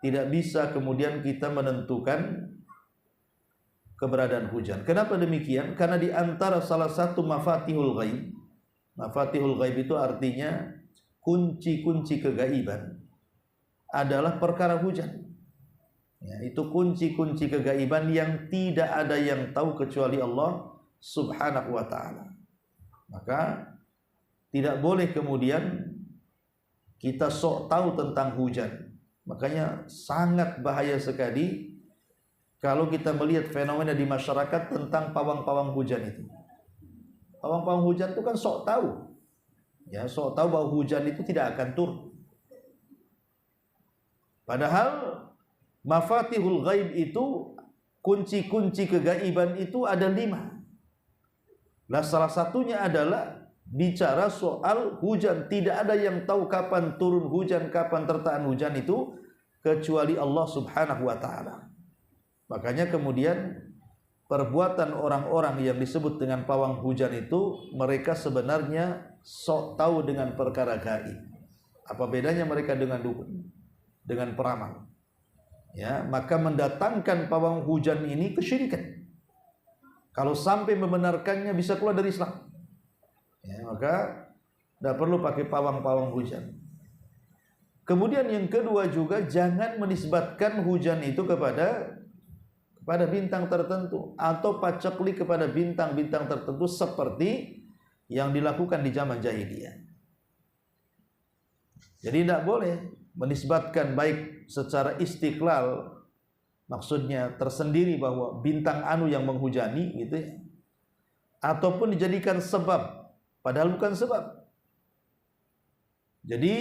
Tidak bisa kemudian kita menentukan keberadaan hujan. Kenapa demikian? Karena di antara salah satu mafatihul ghaib. Mafatihul ghaib itu artinya kunci-kunci kegaiban adalah perkara hujan. Ya, itu kunci-kunci kegaiban yang tidak ada yang tahu kecuali Allah Subhanahu wa taala. Maka tidak boleh kemudian kita sok tahu tentang hujan. Makanya sangat bahaya sekali kalau kita melihat fenomena di masyarakat tentang pawang-pawang hujan itu. Pawang-pawang hujan itu kan sok tahu. Ya, sok tahu bahwa hujan itu tidak akan turun. Padahal mafatihul ghaib itu, kunci-kunci kegaiban itu ada 5. Nah, salah satunya adalah bicara soal hujan. Tidak ada yang tahu kapan turun hujan, kapan tertahan hujan itu kecuali Allah Subhanahu wa taala. Makanya kemudian perbuatan orang-orang yang disebut dengan pawang hujan itu, mereka sebenarnya sok tahu dengan perkara gaib. Apa bedanya mereka dengan dukun, dengan peramal? Ya, maka mendatangkan pawang hujan ini kesyirikan. Kalau sampai membenarkannya bisa keluar dari Islam. Ya, maka Tidak perlu pakai pawang-pawang hujan. Kemudian yang kedua juga, jangan menisbatkan hujan itu kepada bintang tertentu atau paceklik kepada bintang-bintang tertentu seperti yang dilakukan di zaman jahiliyah. Jadi tidak boleh menisbatkan baik secara istiqlal, maksudnya tersendiri bahwa bintang anu yang menghujani gitu ya, ataupun dijadikan sebab padahal bukan sebab. Jadi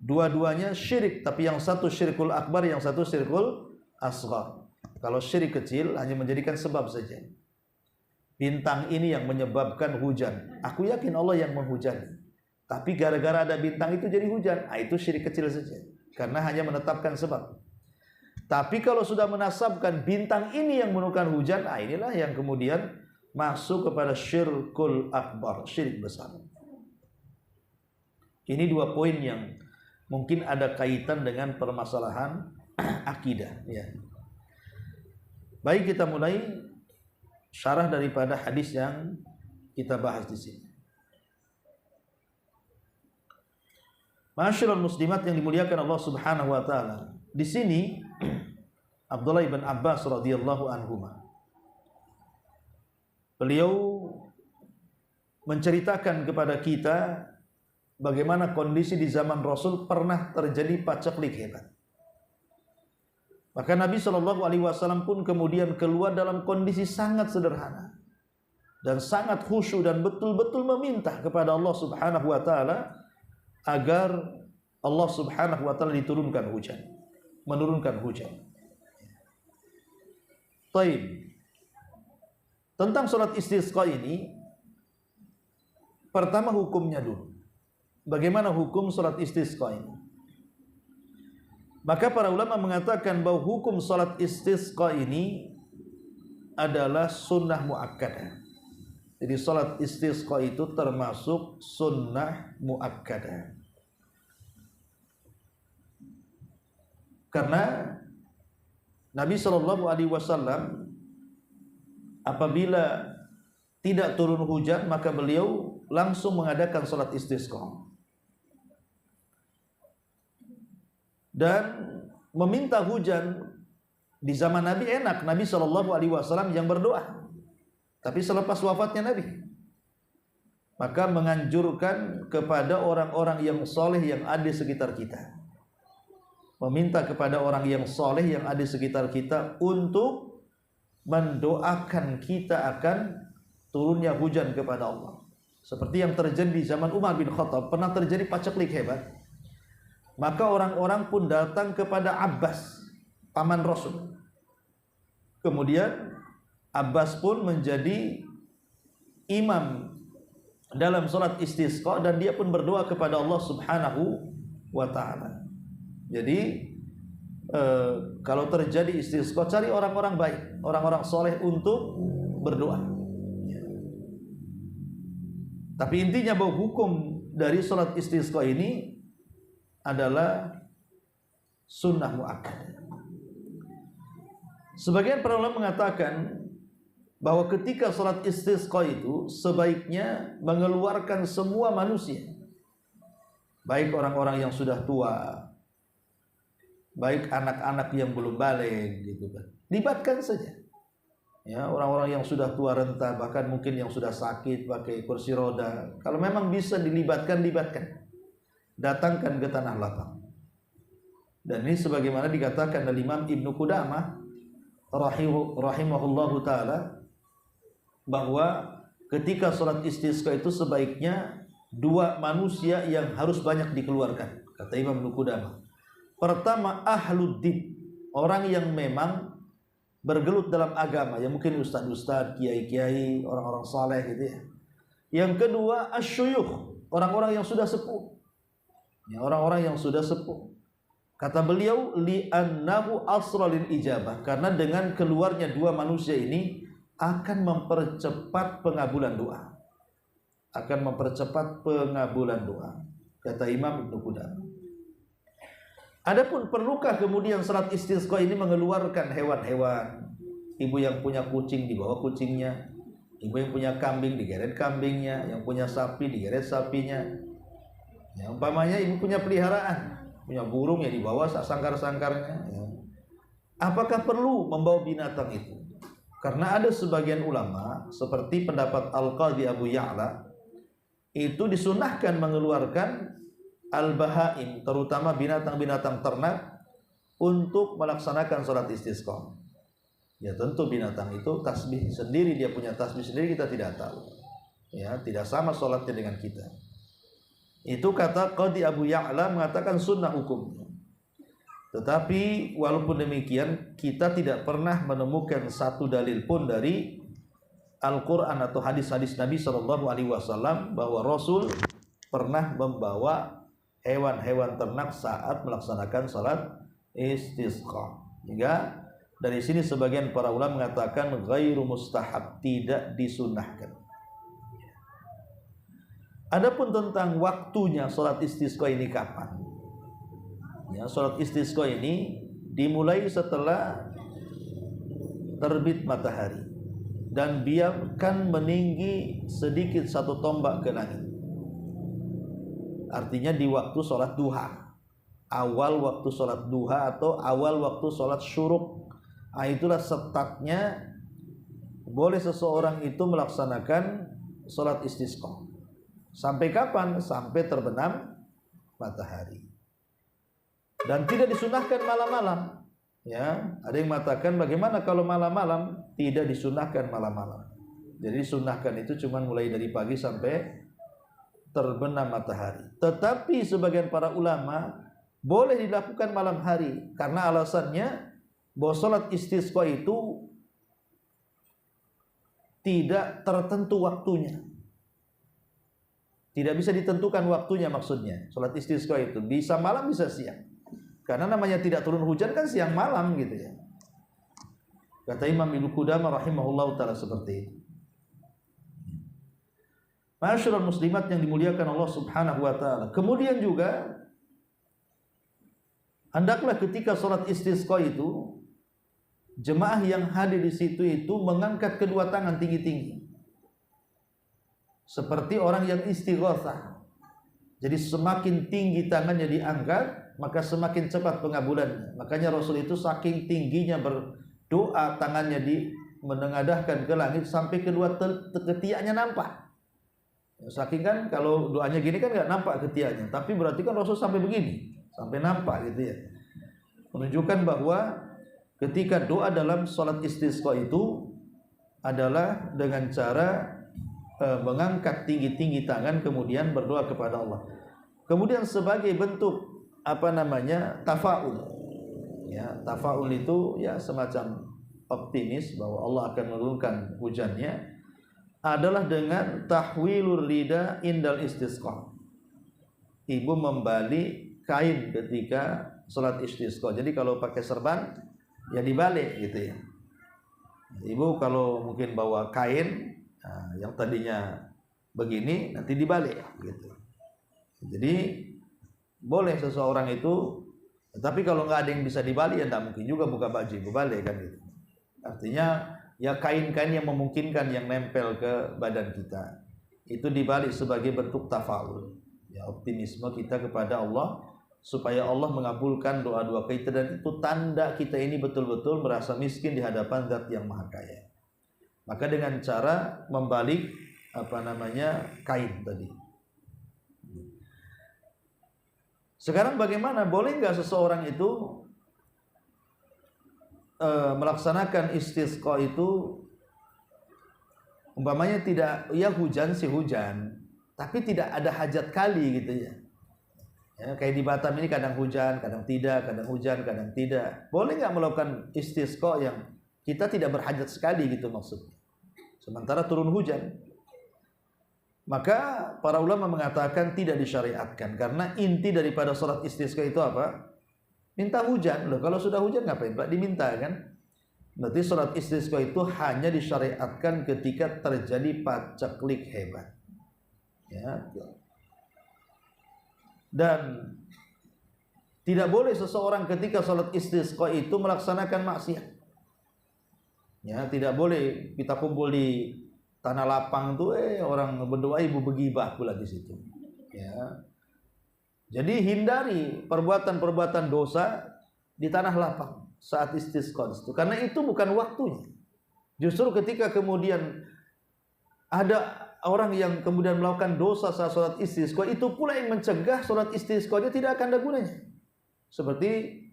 dua-duanya syirik, tapi yang satu syirkul akbar, yang satu syirkul asghar. Kalau syirik kecil hanya menjadikan sebab saja. Bintang ini yang menyebabkan hujan. Aku yakin Allah yang menghujani. Tapi gara-gara ada bintang itu jadi hujan. Itu syirik kecil saja. Karena hanya menetapkan sebab. Tapi kalau sudah menasabkan bintang ini yang menurunkan hujan, inilah yang kemudian masuk kepada syirkul akbar, syirik besar. Ini dua poin yang mungkin ada kaitan dengan permasalahan akidah ya. Baik, kita mulai syarah daripada hadis yang kita bahas di sini. Ma'asyiral muslimat yang dimuliakan Allah Subhanahu wa taala. Di sini Abdullah bin Abbas radhiyallahu anhuma, beliau menceritakan kepada kita bagaimana kondisi di zaman Rasul pernah terjadi paceklik hebat. Maka Nabi SAW pun kemudian keluar dalam kondisi sangat sederhana dan sangat khusyuk dan betul-betul meminta kepada Allah Subhanahu wa taala agar Allah Subhanahu wa taala menurunkan hujan. Taib. Tentang salat istisqa ini, pertama hukumnya dulu. Bagaimana hukum salat istisqa ini? Maka para ulama mengatakan bahwa hukum salat istisqa ini adalah sunnah muakkadah. Jadi salat istisqa itu termasuk sunnah muakkadah. Karena Nabi SAW apabila tidak turun hujan, maka beliau langsung mengadakan salat istisqa dan meminta hujan. Di zaman Nabi enak, Nabi SAW yang berdoa. Tapi selepas wafatnya Nabi, maka menganjurkan kepada orang-orang yang soleh yang ada di sekitar kita, meminta kepada orang yang soleh yang ada di sekitar kita untuk mendoakan kita akan turunnya hujan kepada Allah. Seperti yang terjadi di zaman Umar bin Khattab, pernah terjadi paceklik hebat. Maka orang-orang pun datang kepada Abbas, paman Rasul. Kemudian Abbas pun menjadi imam dalam salat istisqa dan dia pun berdoa kepada Allah Subhanahu wa taala. Jadi kalau terjadi istisqa, cari orang-orang baik, orang-orang soleh untuk berdoa. Tapi intinya bahwa hukum dari salat istisqa ini adalah sunnah muakkadah. Sebagian para ulama mengatakan bahwa ketika salat istisqa itu sebaiknya mengeluarkan semua manusia, baik orang-orang yang sudah tua, baik anak-anak yang belum balik gitu kan. Libatkan saja. Ya, orang-orang yang sudah tua renta, bahkan mungkin yang sudah sakit pakai kursi roda. Kalau memang bisa dilibatkan, libatkan. Datangkan ke tanah lapang. Dan ini sebagaimana dikatakan oleh Imam Ibnu Qudamah rahimahullahu taala bahwa ketika salat istisqa itu sebaiknya dua manusia yang harus banyak dikeluarkan, kata Imam Ibnu Qudamah. Pertama, ahluddin, orang yang memang bergelut dalam agama, yang mungkin ustaz-ustaz, kiai-kiai, orang-orang saleh gitu ya. Yang kedua, asyuyukh, orang-orang yang sudah sepuh. Ya, orang-orang yang sudah sepuh. Kata beliau, li'annahu asra lil ijabah, karena dengan keluarnya dua manusia ini akan mempercepat pengabulan doa. Akan mempercepat pengabulan doa, kata Imam Ibnu Qudamah. Adapun perlukah kemudian salat istisqa ini mengeluarkan hewan-hewan? Ibu yang punya kucing dibawa kucingnya, Ibu yang punya kambing digeret kambingnya, yang punya sapi digeret sapinya. Ya, umpamanya ibu punya peliharaan, punya burung ya dibawa sangkar-sangkarnya. Ya. Apakah perlu membawa binatang itu? Karena ada sebagian ulama seperti pendapat Al-Qadhi Abu Ya'la itu disunahkan mengeluarkan al-bahaim, terutama binatang-binatang ternak untuk melaksanakan sholat istisqa. Ya tentu binatang itu tasbih sendiri, dia punya tasbih sendiri, kita tidak tahu. Ya, tidak sama sholatnya dengan kita. Itu kata Qadhi Abu Ya'la mengatakan sunnah hukumnya. Tetapi walaupun demikian, kita tidak pernah menemukan satu dalil pun dari Al-Quran atau hadis-hadis Nabi SAW bahwa Rasul pernah membawa hewan-hewan ternak saat melaksanakan sholat istisqa. Hingga dari sini sebagian para ulama mengatakan ghairu mustahab, tidak disunahkan. Adapun tentang waktunya sholat istisqa ini kapan? Ya, sholat istisqa ini dimulai setelah terbit matahari dan biarkan meninggi sedikit satu tombak ke langit. Artinya di waktu sholat duha, awal waktu sholat duha atau awal waktu sholat syuruk. Itulah startnya boleh seseorang itu melaksanakan sholat istisqa. Sampai kapan? Sampai terbenam matahari. Dan tidak disunahkan malam-malam. Ya, ada yang mengatakan bagaimana kalau malam-malam? Tidak disunahkan malam-malam. Jadi disunahkan itu cuma mulai dari pagi sampai terbenam matahari. Tetapi sebagian para ulama boleh dilakukan malam hari karena alasannya bahwa sholat istisqa itu tidak tertentu waktunya. Tidak bisa ditentukan waktunya maksudnya. Sholat istisqa itu bisa malam bisa siang. Karena namanya tidak turun hujan kan siang malam gitu ya. Kata Imam Ibnu Qudamah rahimahullah ta'ala seperti itu. Ma'asyiral muslimat yang dimuliakan Allah subhanahu wa ta'ala. Kemudian juga hendaklah ketika sholat istisqa itu jemaah yang hadir di situ itu mengangkat kedua tangan tinggi-tinggi. Seperti orang yang istighatsah. Jadi semakin tinggi tangannya diangkat, maka semakin cepat pengabulannya. Makanya Rasul itu saking tingginya berdoa, tangannya menengadahkan ke langit sampai kedua ketiaknya nampak. Saking kan kalau doanya gini kan nggak nampak ketiaknya, tapi berarti kan Rasul sampai begini, sampai nampak gitu ya. Menunjukkan bahwa ketika doa dalam sholat istisqa itu adalah dengan cara mengangkat tinggi-tinggi tangan kemudian berdoa kepada Allah. Kemudian sebagai bentuk tafaul. Ya, tafaul itu ya semacam optimis bahwa Allah akan menurunkan hujannya adalah dengan tahwilur rida indal istisqa. Ibu membalik kain ketika sholat istisqa. Jadi kalau pakai serban ya dibalik gitu ya. Ibu kalau mungkin bawa kain yang tadinya begini nanti dibalik gitu. Jadi boleh seseorang itu, tapi kalau nggak ada yang bisa dibalik ya tidak mungkin juga buka baju balik kan gitu. Artinya ya kain-kain yang memungkinkan yang nempel ke badan kita itu dibalik sebagai bentuk tafaul. Ya optimisme kita kepada Allah supaya Allah mengabulkan doa-doa kita, dan itu tanda kita ini betul-betul merasa miskin di hadapan Zat yang Maha Kaya. Maka dengan cara membalik kain tadi. Sekarang bagaimana? Boleh nggak seseorang itu melaksanakan istisqa itu umpamanya tidak, ya hujan sih hujan, tapi tidak ada hajat kali gitu ya. Ya, kayak di Batam ini kadang hujan, kadang tidak, kadang hujan, kadang tidak. Boleh nggak melakukan istisqa yang kita tidak berhajat sekali gitu maksudnya. Sementara turun hujan. Maka para ulama mengatakan tidak disyariatkan karena inti daripada sholat istisqa itu apa? Minta hujan. Loh, kalau sudah hujan ngapain Pak diminta kan? Berarti sholat istisqa itu hanya disyariatkan ketika terjadi paceklik hebat. Ya. Dan tidak boleh seseorang ketika sholat istisqa itu melaksanakan maksiat. Ya, tidak boleh kita kumpul di Tanah lapang tuh orang berdoa ibu begibah pula di situ. Ya. Jadi hindari perbuatan-perbuatan dosa di tanah lapang saat istisqa itu, karena itu bukan waktunya. Justru ketika kemudian ada orang yang kemudian melakukan dosa saat sholat istisqa, itu pula yang mencegah sholat istisqa-nya tidak akan ada gunanya. Seperti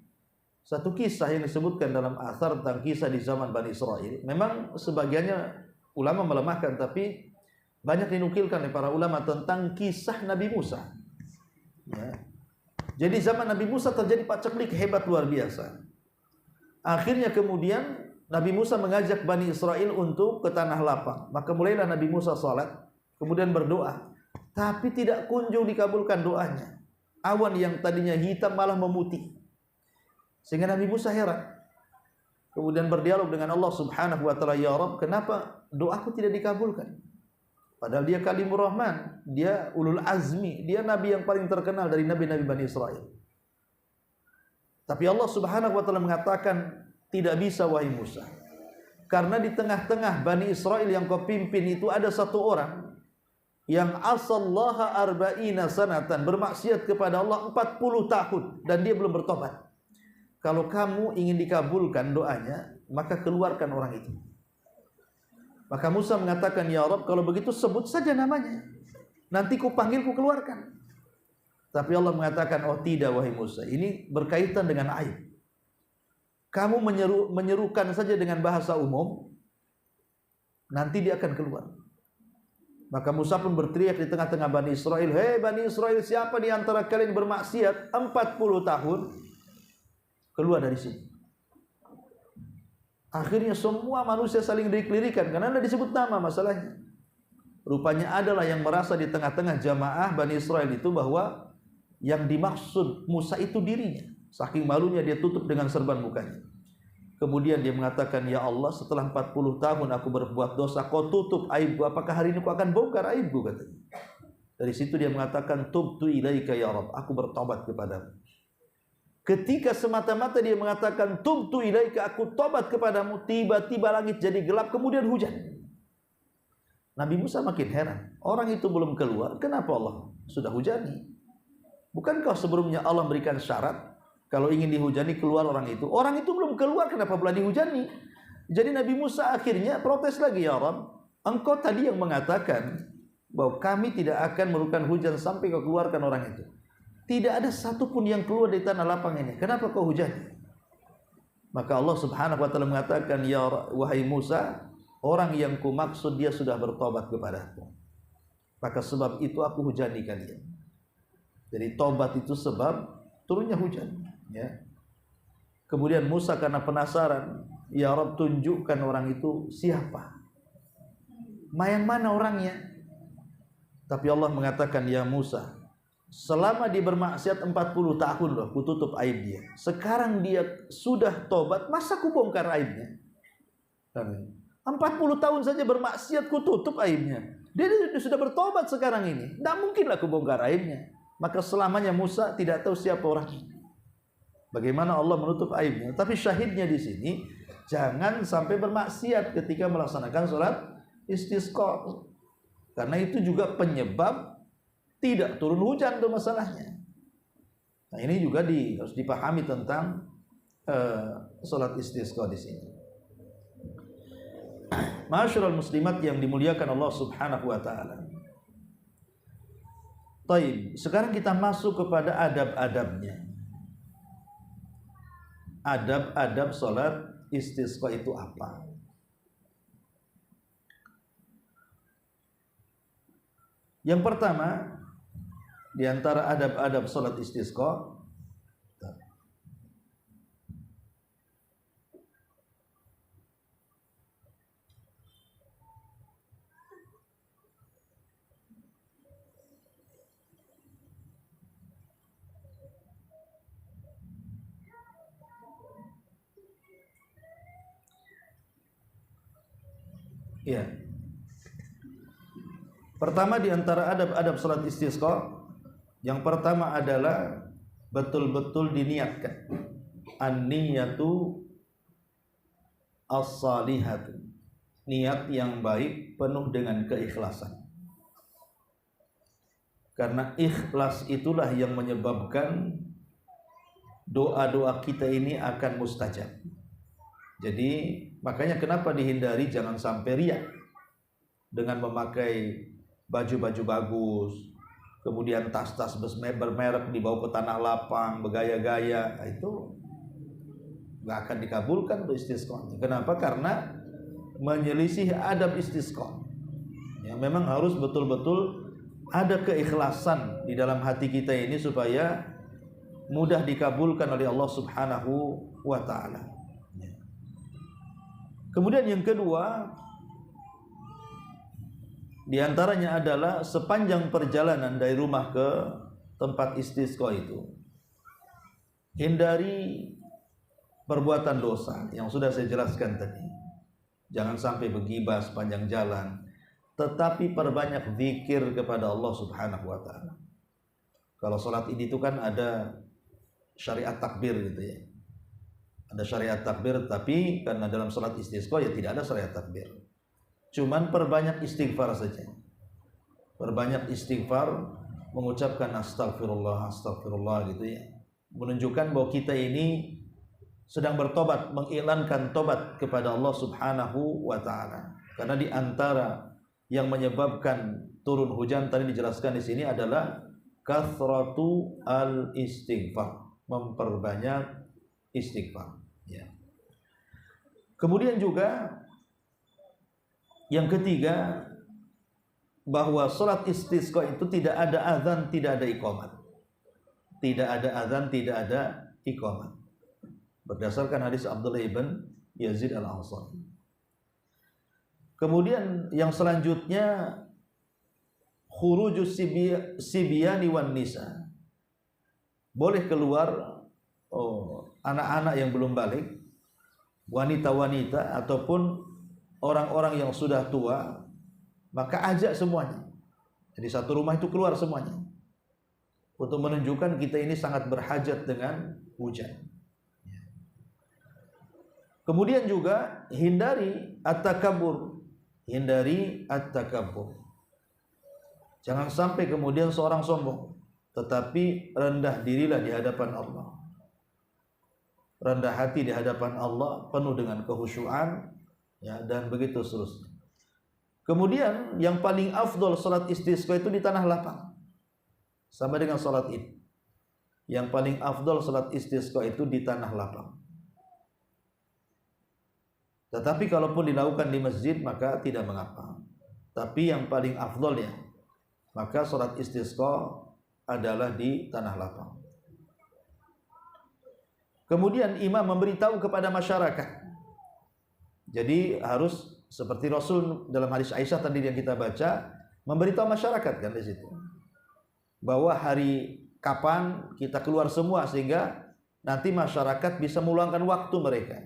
satu kisah yang disebutkan dalam athar tentang kisah di zaman Bani Israel. Memang sebagiannya ulama melemahkan, tapi banyak dinukilkan oleh para ulama tentang kisah Nabi Musa. Ya. Jadi zaman Nabi Musa terjadi paceklik hebat luar biasa. Akhirnya kemudian Nabi Musa mengajak Bani Israel untuk ke tanah lapang. Maka mulailah Nabi Musa salat, kemudian berdoa. Tapi tidak kunjung dikabulkan doanya. Awan yang tadinya hitam malah memutih. Sehingga Nabi Musa heran. Kemudian berdialog dengan Allah Subhanahu wa taala, "Ya Rabb, kenapa doaku tidak dikabulkan?" Padahal dia Kalimur Rahman, dia ulul azmi, dia nabi yang paling terkenal dari nabi-nabi Bani Israel. Tapi Allah Subhanahu wa taala mengatakan, "Tidak bisa wahai Musa. Karena di tengah-tengah Bani Israel yang kau pimpin itu ada satu orang yang asallaha arba'ina sanatan, bermaksiat kepada Allah 40 tahun dan dia belum bertobat. Kalau kamu ingin dikabulkan doanya, maka keluarkan orang itu." Maka Musa mengatakan, "Ya Rabb, kalau begitu sebut saja namanya. Nanti ku panggil, ku keluarkan." Tapi Allah mengatakan, "Oh tidak wahai Musa, ini berkaitan dengan aib. Kamu menyerukan saja dengan bahasa umum, nanti dia akan keluar." Maka Musa pun berteriak di tengah-tengah Bani Israel, "Hei Bani Israel, siapa di antara kalian bermaksiat 40 tahun? Keluar dari sini." Akhirnya semua manusia saling dikelirikan karena ada disebut nama masalahnya. Rupanya adalah yang merasa di tengah-tengah jamaah Bani Israel itu bahwa yang dimaksud Musa itu dirinya. Saking malunya dia tutup dengan serban mukanya. Kemudian dia mengatakan, "Ya Allah, setelah 40 tahun aku berbuat dosa, kau tutup aibku. Apakah hari ini kau akan bongkar aibku?" katanya. Dari situ dia mengatakan, "Tubtu ilaika ya Rabb, aku bertobat kepadamu." Ketika semata-mata dia mengatakan tubtu ilaika, aku tobat kepadamu, tiba-tiba langit jadi gelap, kemudian hujan. Nabi Musa makin heran. Orang itu belum keluar, kenapa Allah sudah hujani? Bukankah sebelumnya Allah berikan syarat kalau ingin dihujani keluar orang itu? Orang itu belum keluar, kenapa pula dihujani? Jadi Nabi Musa akhirnya protes lagi, "Ya Rabb, engkau tadi yang mengatakan bahwa kami tidak akan menurunkan hujan sampai kau keluarkan orang itu. Tidak ada satupun yang keluar dari tanah lapang ini. Kenapa kau hujan?" Maka Allah Subhanahu wa taala mengatakan, "Ya wahai Musa, orang yang kumaksud dia sudah bertobat kepadaku. Maka sebab itu aku hujani kalian." Jadi tobat itu sebab turunnya hujan, ya. Kemudian Musa karena penasaran, "Ya Rabb, tunjukkan orang itu siapa? Yang mana orangnya?" Tapi Allah mengatakan, "Ya Musa, selama dia bermaksiat 40 tahun loh, ku tutup aib dia. Sekarang dia sudah tobat, masa ku bongkar aibnya? 40 tahun saja bermaksiat, ku tutup aibnya. Dia sudah bertobat sekarang ini. Tidak mungkinlah ku bongkar aibnya." Maka selamanya Musa tidak tahu siapa orangnya. Bagaimana Allah menutup aibnya? Tapi syahidnya di sini, jangan sampai bermaksiat ketika melaksanakan sholat istisqa. Karena itu juga penyebab tidak turun hujan itu masalahnya. Nah, ini juga harus dipahami tentang salat istisqa di sini. Ma'asyiral muslimat yang dimuliakan Allah Subhanahu wa taala. Baik, sekarang kita masuk kepada adab-adabnya. Adab-adab salat istisqa itu apa? Yang pertama, di antara adab-adab salat istisqa, ya. Pertama di antara adab-adab salat istisqa, yang pertama adalah betul-betul diniatkan. An-niyatu as-salihatu. niat yang baik penuh dengan keikhlasan. Karena ikhlas itulah yang menyebabkan doa-doa kita ini akan mustajab. Jadi makanya kenapa dihindari jangan sampai riya dengan memakai baju-baju bagus, kemudian tas-tas bermerek dibawa ke tanah lapang, bergaya-gaya, itu nggak akan dikabulkan tuh istisqa. Kenapa? Karena menyelisih adab istisqa. Ya, memang harus betul-betul ada keikhlasan di dalam hati kita ini supaya mudah dikabulkan oleh Allah Subhanahu wa taala. Kemudian yang kedua di antaranya adalah sepanjang perjalanan dari rumah ke tempat istisqa itu hindari perbuatan dosa yang sudah saya jelaskan tadi. Jangan sampai bergibah sepanjang jalan, tetapi perbanyak zikir kepada Allah Subhanahu wa taala. Kalau salat ini itu kan ada syariat takbir gitu ya. Ada syariat takbir, tapi karena dalam salat istisqa ya tidak ada syariat takbir. Cuman perbanyak istighfar saja. Perbanyak istighfar, mengucapkan astagfirullah, astagfirullah gitu ya. Menunjukkan bahwa kita ini sedang bertobat, mengiklankan tobat kepada Allah Subhanahu wa taala. Karena di antara yang menyebabkan turun hujan tadi dijelaskan di sini adalah kathratu al-istighfar, memperbanyak istighfar ya. Kemudian juga yang ketiga, bahwa salat istisqa itu tidak ada azan, tidak ada iqamat. Tidak ada azan, tidak ada iqamat. Berdasarkan hadis Abdullah ibn Yazid al-Ansari. Kemudian yang selanjutnya khurujus sibyani wan nisa. Boleh keluar anak-anak yang belum balik, wanita-wanita ataupun orang-orang yang sudah tua, maka ajak semuanya. Jadi satu rumah itu keluar semuanya. Untuk menunjukkan kita ini sangat berhajat dengan hujan. Kemudian juga hindari at-takabbur. Hindari at-takabbur. Jangan sampai kemudian seorang sombong, tetapi rendah dirilah di hadapan Allah. Rendah hati di hadapan Allah, penuh dengan kehusyuan ya, dan begitu seterusnya. Kemudian yang paling afdol salat istisqa itu di tanah lapang. Sama dengan salat Id. Yang paling afdol salat istisqa itu di tanah lapang. Tetapi kalaupun dilakukan di masjid maka tidak mengapa. Tapi yang paling afdolnya maka salat istisqa adalah di tanah lapang. Kemudian imam memberitahu kepada masyarakat. Jadi harus seperti Rasul dalam hadis Aisyah tadi yang kita baca, memberitahu masyarakat kan di situ. Bahwa hari kapan kita keluar semua sehingga nanti masyarakat bisa meluangkan waktu mereka.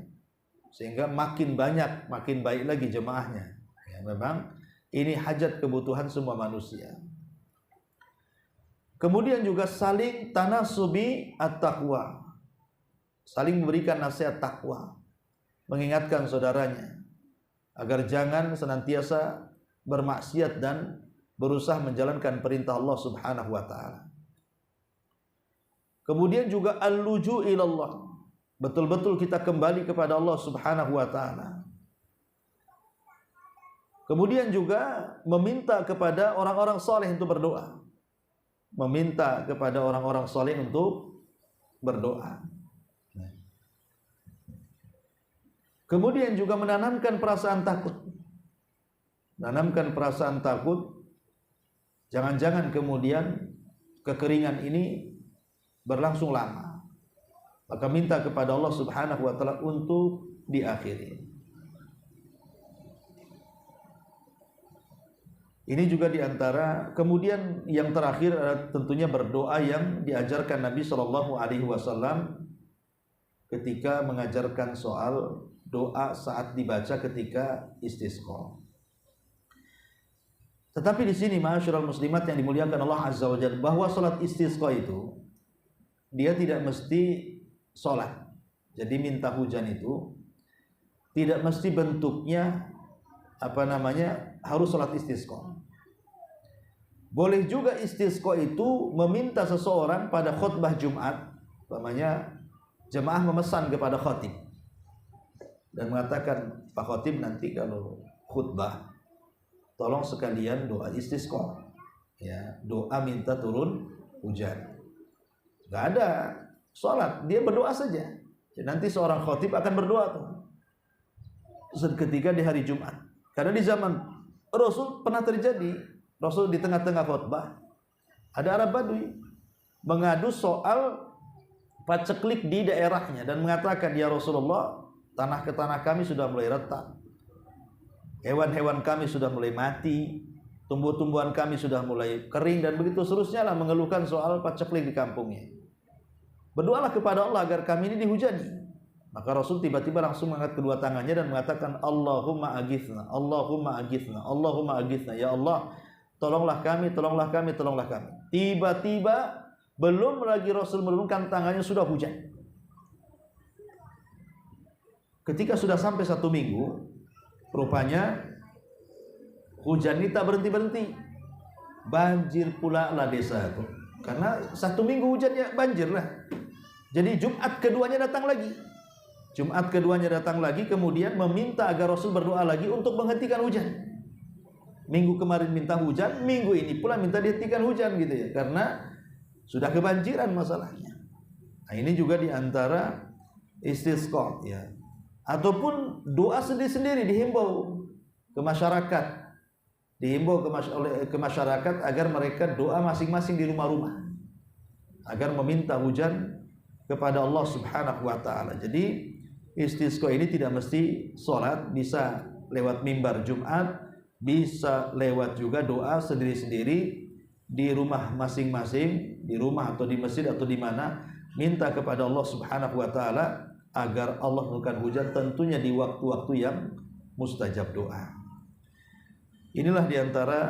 Sehingga makin banyak, makin baik lagi jemaahnya. Ya, memang ini hajat kebutuhan semua manusia. Kemudian juga saling tanasubi at-taqwa. Saling memberikan nasihat takwa. Mengingatkan saudaranya agar jangan senantiasa bermaksiat dan berusaha menjalankan perintah Allah Subhanahu wa taala. Kemudian juga al-luju ilallah. Betul-betul kita kembali kepada Allah Subhanahu wa taala. Kemudian juga meminta kepada orang-orang saleh untuk berdoa. Meminta kepada orang-orang saleh untuk berdoa. Kemudian juga menanamkan perasaan takut. Menanamkan perasaan takut. Jangan-jangan kemudian kekeringan ini berlangsung lama. Maka minta kepada Allah Subhanahu wa taala untuk diakhiri. Ini juga diantara. Kemudian yang terakhir adalah tentunya berdoa yang diajarkan Nabi Shallallahu Alaihi Wasallam ketika mengajarkan soal doa saat dibaca ketika istisqa. Tetapi di sini ma'asyiral muslimat yang dimuliakan Allah Azza wa Jalla, bahwa salat istisqa itu dia tidak mesti salat. Jadi minta hujan itu tidak mesti bentuknya harus sholat istisqa. Boleh juga istisqa itu meminta seseorang pada khutbah Jumat, jemaah memesan kepada khatib dan mengatakan, Pak Khatib nanti kalau khutbah tolong sekalian doa istisqa, ya, doa minta turun hujan. Gak ada sholat, dia berdoa saja. Ya, nanti seorang khatib akan berdoa tuh ketika di hari Jumat. Karena di zaman Rasul pernah terjadi, Rasul di tengah-tengah khutbah ada Arab Badui mengadu soal paceklik di daerahnya dan mengatakan, ya Rasulullah, tanah ke tanah kami sudah mulai retak, hewan-hewan kami sudah mulai mati, tumbuh-tumbuhan kami sudah mulai kering, dan begitu seterusnya lah, mengeluhkan soal paceklik di kampungnya. Berdoalah kepada Allah agar kami ini dihujani. Maka Rasul tiba-tiba langsung mengangkat kedua tangannya dan mengatakan, Allahumma agithna, Allahumma agithna, Allahumma agithna, ya Allah, tolonglah kami, tolonglah kami, tolonglah kami. Tiba-tiba belum lagi Rasul menurunkan tangannya sudah hujan. Ketika sudah sampai 1 minggu, rupanya hujan ini tak berhenti-berhenti. Banjir pula lah desa itu. Karena 1 minggu hujannya banjir lah. Jadi Jumat keduanya datang lagi. Kemudian meminta agar Rasul berdoa lagi untuk menghentikan hujan. Minggu kemarin minta hujan, minggu ini pula minta dihentikan hujan gitu ya. Karena sudah kebanjiran masalahnya. Nah, ini juga diantara istisqa, ya. Ataupun doa sendiri-sendiri dihimbau ke masyarakat. Oleh masyarakat agar mereka doa masing-masing di rumah-rumah agar meminta hujan kepada Allah Subhanahu wa taala. Jadi istisqa ini tidak mesti salat, bisa lewat mimbar Jumat, bisa lewat juga doa sendiri-sendiri di rumah masing-masing, di rumah atau di masjid atau di mana, minta kepada Allah Subhanahu wa taala agar Allah menurunkan hujan, tentunya di waktu-waktu yang mustajab doa. Inilah diantara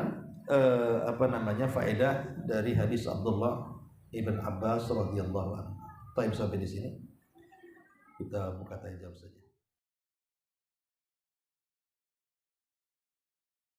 faedah dari hadis Abdullah ibn Abbas radhiyallahu anhu. Sampai di sini kita buka tanya jawab saja.